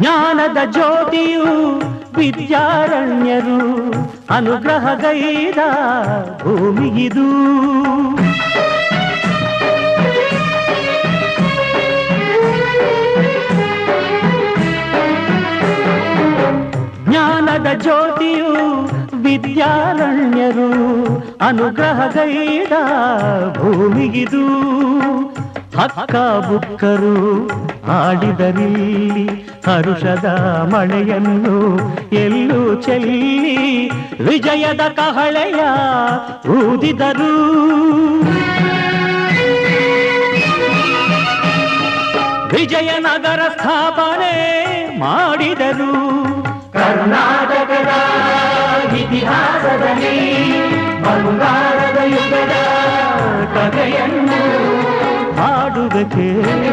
ಜ್ಞಾನದ ಜ್ಯೋತಿಯು ವಿದ್ಯಾರಣ್ಯರು ಅನುಗ್ರಹಗೈದ ಭೂಮಿಗಿದು. ಜ್ಞಾನದ ಜ್ಯೋತಿಯು ವಿದ್ಯಾರಣ್ಯರು ಅನುಗ್ರಹಗೈದ ಭೂಮಿಗಿದು. ಹಕ್ಕ ಬುಕ್ಕರು ಆಡಿದರಿಲ್ಲಿ ಹರುಷದ ಮಳೆಯನ್ನು ಎಲ್ಲೂ ಚೆಲ್ಲಿ ವಿಜಯದ ಕಹಳೆಯ ಊದಿದರು. ವಿಜಯನಗರ ಸ್ಥಾಪನೆ ಮಾಡಿದರು. ಕರ್ನಾಟಕದ ಇತಿಹಾಸದಲ್ಲಿ ಬಂಗಾರದ ಯುಗದ ಕಥೆಯನ್ನು ಹಾಡುವ ಕೇಳಿ